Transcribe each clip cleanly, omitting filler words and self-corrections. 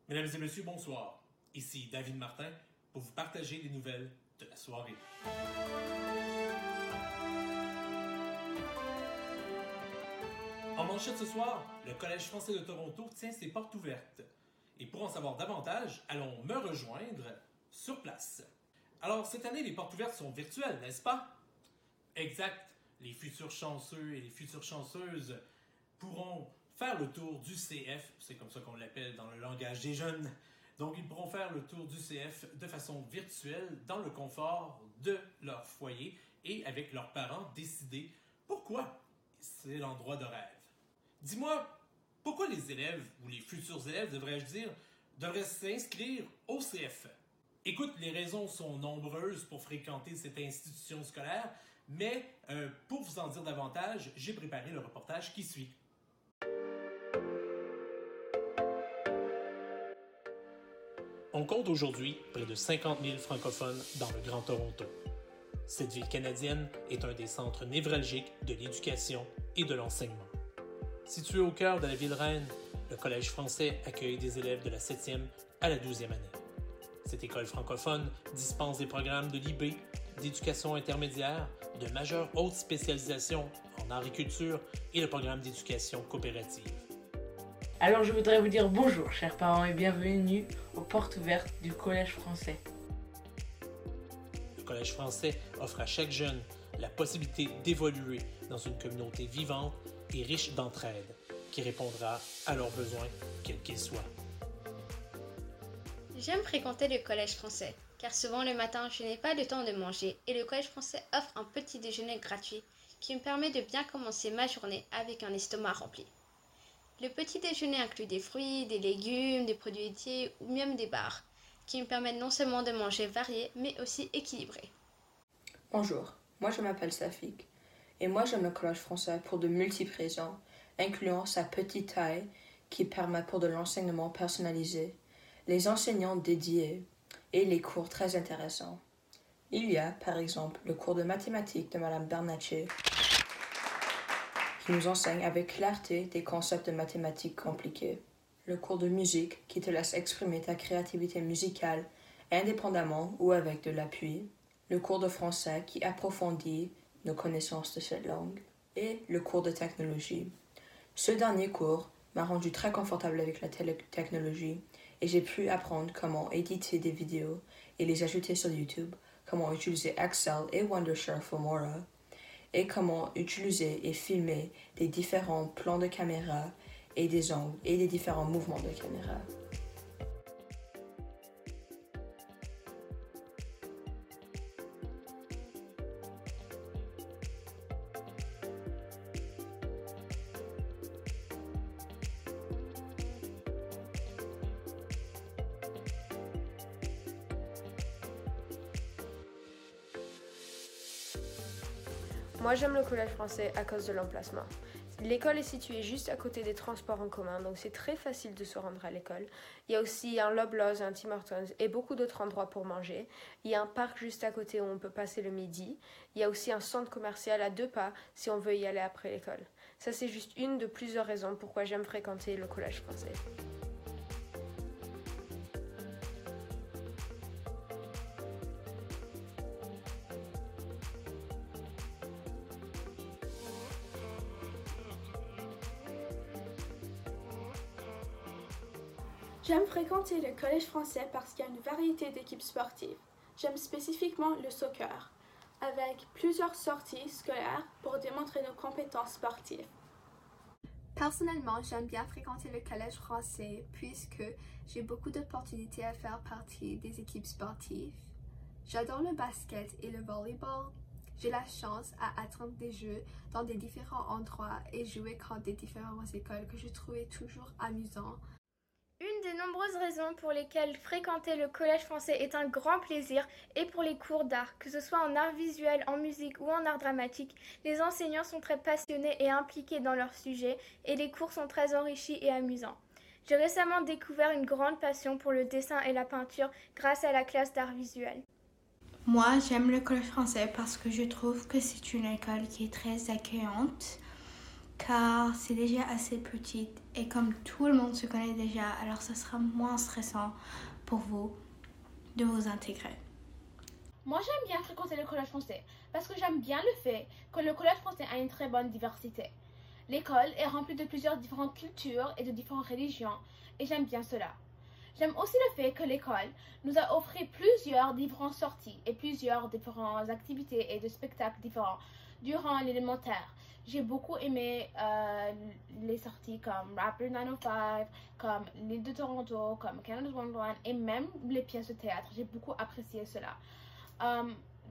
Mesdames et messieurs, bonsoir. Ici David Martin pour vous partager les nouvelles de la soirée. En manchette ce soir, le Collège français de Toronto tient ses portes ouvertes. Et pour en savoir davantage, allons me rejoindre sur place. Alors, cette année, les portes ouvertes sont virtuelles, n'est-ce pas? Exact. Les futurs chanceux et les futures chanceuses pourront faire le tour du CF, c'est comme ça qu'on l'appelle dans le langage des jeunes. Donc, ils pourront faire le tour du CF de façon virtuelle, dans le confort de leur foyer et avec leurs parents décider pourquoi c'est l'endroit de rêve. Dis-moi, pourquoi les élèves, ou les futurs élèves, devrais-je dire, devraient s'inscrire au CF? Écoute, les raisons sont nombreuses pour fréquenter cette institution scolaire, mais pour vous en dire davantage, j'ai préparé le reportage qui suit. On compte aujourd'hui près de 50 000 francophones dans le Grand Toronto. Cette ville canadienne est un des centres névralgiques de l'éducation et de l'enseignement. Situé au cœur de la ville reine, le Collège français accueille des élèves de la 7e à la 12e année. Cette école francophone dispense des programmes de l'IB, d'éducation intermédiaire, de majeure haute spécialisation en agriculture et le programme d'éducation coopérative. Alors je voudrais vous dire bonjour chers parents et bienvenue aux portes ouvertes du Collège français. Le Collège français offre à chaque jeune la possibilité d'évoluer dans une communauté vivante et riche d'entraide qui répondra à leurs besoins, quels qu'ils soient. J'aime fréquenter le collège français, car souvent le matin je n'ai pas le temps de manger et le collège français offre un petit déjeuner gratuit qui me permet de bien commencer ma journée avec un estomac rempli. Le petit déjeuner inclut des fruits, des légumes, des produits laitiers ou même des bars, qui me permettent non seulement de manger varié, mais aussi équilibré. Bonjour, moi je m'appelle Safik, et moi j'aime le collège français pour de multiples raisons, incluant sa petite taille qui permet pour de l'enseignement personnalisé, les enseignants dédiés et les cours très intéressants. Il y a, par exemple, le cours de mathématiques de Madame Bernatchez, qui nous enseigne avec clarté des concepts de mathématiques compliqués. Le cours de musique qui te laisse exprimer ta créativité musicale indépendamment ou avec de l'appui. Le cours de français qui approfondit nos connaissances de cette langue. Et le cours de technologie. Ce dernier cours m'a rendu très confortable avec la technologie et j'ai pu apprendre comment éditer des vidéos et les ajouter sur YouTube, comment utiliser Excel et Wondershare Filmora, et comment utiliser et filmer des différents plans de caméra et des angles et des différents mouvements de caméra. Moi j'aime le collège français à cause de l'emplacement. L'école est située juste à côté des transports en commun, donc c'est très facile de se rendre à l'école. Il y a aussi un Loblaws, un Tim Hortons et beaucoup d'autres endroits pour manger. Il y a un parc juste à côté où on peut passer le midi. Il y a aussi un centre commercial à 2 pas si on veut y aller après l'école. Ça c'est juste une de plusieurs raisons pourquoi j'aime fréquenter le collège français. J'aime fréquenter le collège français parce qu'il y a une variété d'équipes sportives. J'aime spécifiquement le soccer, avec plusieurs sorties scolaires pour démontrer nos compétences sportives. Personnellement, j'aime bien fréquenter le collège français puisque j'ai beaucoup d'opportunités à faire partie des équipes sportives. J'adore le basket et le volleyball. J'ai la chance à attendre des jeux dans des différents endroits et jouer contre des différentes écoles que je trouvais toujours amusant. Une des nombreuses raisons pour lesquelles fréquenter le collège français est un grand plaisir est pour les cours d'art. Que ce soit en art visuel, en musique ou en art dramatique, les enseignants sont très passionnés et impliqués dans leur sujet et les cours sont très enrichis et amusants. J'ai récemment découvert une grande passion pour le dessin et la peinture grâce à la classe d'art visuel. Moi, j'aime le collège français parce que je trouve que c'est une école qui est très accueillante car c'est déjà assez petite et comme tout le monde se connaît déjà, alors ça sera moins stressant pour vous de vous intégrer. Moi, j'aime bien fréquenter le collège français parce que j'aime bien le fait que le collège français a une très bonne diversité. L'école est remplie de plusieurs différentes cultures et de différentes religions et j'aime bien cela. J'aime aussi le fait que l'école nous a offert plusieurs différentes sorties et plusieurs différentes activités et de spectacles différents durant l'élémentaire. J'ai beaucoup aimé les sorties comme Rapper 905, comme l'île de Toronto, comme Canada's Wonderland et même les pièces de théâtre. J'ai beaucoup apprécié cela.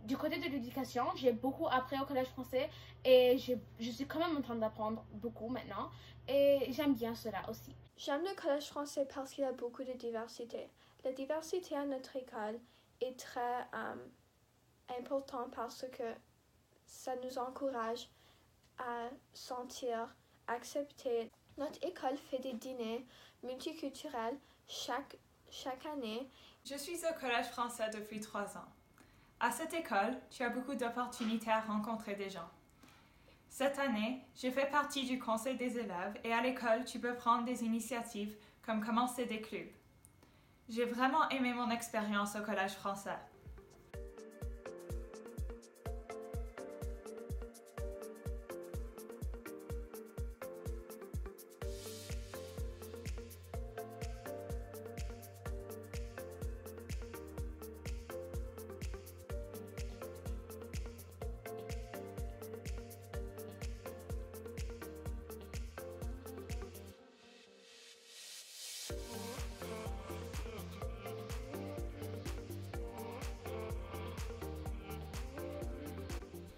Du côté de l'éducation, j'ai beaucoup appris au collège français et je suis quand même en train d'apprendre beaucoup maintenant et j'aime bien cela aussi. J'aime le collège français parce qu'il y a beaucoup de diversité. La diversité à notre école est très importante parce que ça nous encourage à sentir accepté. Notre école fait des dîners multiculturels chaque année. Je suis au collège français depuis 3 ans. À cette école, tu as beaucoup d'opportunités à rencontrer des gens. Cette année, j'ai fait partie du conseil des élèves et à l'école, tu peux prendre des initiatives comme commencer des clubs. J'ai vraiment aimé mon expérience au collège français.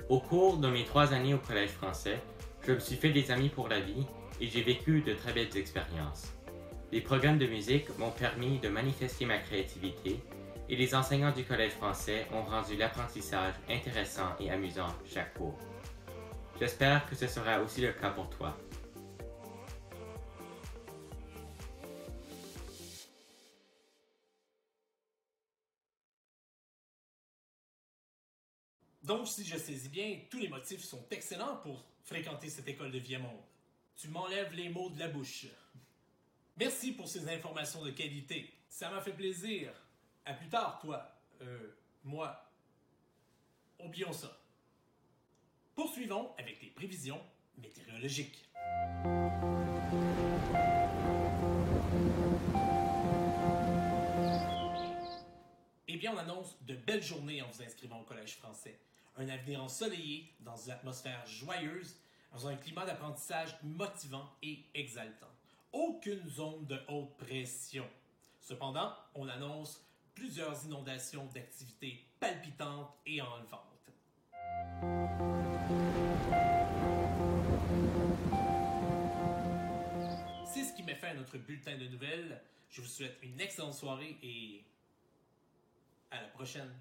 Au cours de mes 3 années au collège français, je me suis fait des amis pour la vie et j'ai vécu de très belles expériences. Les programmes de musique m'ont permis de manifester ma créativité et les enseignants du collège français ont rendu l'apprentissage intéressant et amusant chaque cours. J'espère que ce sera aussi le cas pour toi. Donc, si je saisis bien, tous les motifs sont excellents pour fréquenter cette école de Vieux-Monde. Tu m'enlèves les mots de la bouche. Merci pour ces informations de qualité. Ça m'a fait plaisir. À plus tard, toi. Moi. Oublions ça. Poursuivons avec les prévisions météorologiques. Eh bien, on annonce de belles journées en vous inscrivant au Collège français. Un avenir ensoleillé, dans une atmosphère joyeuse, dans un climat d'apprentissage motivant et exaltant. Aucune zone de haute pression. Cependant, on annonce plusieurs inondations d'activités palpitantes et enlevantes. C'est ce qui met fin à notre bulletin de nouvelles. Je vous souhaite une excellente soirée et à la prochaine.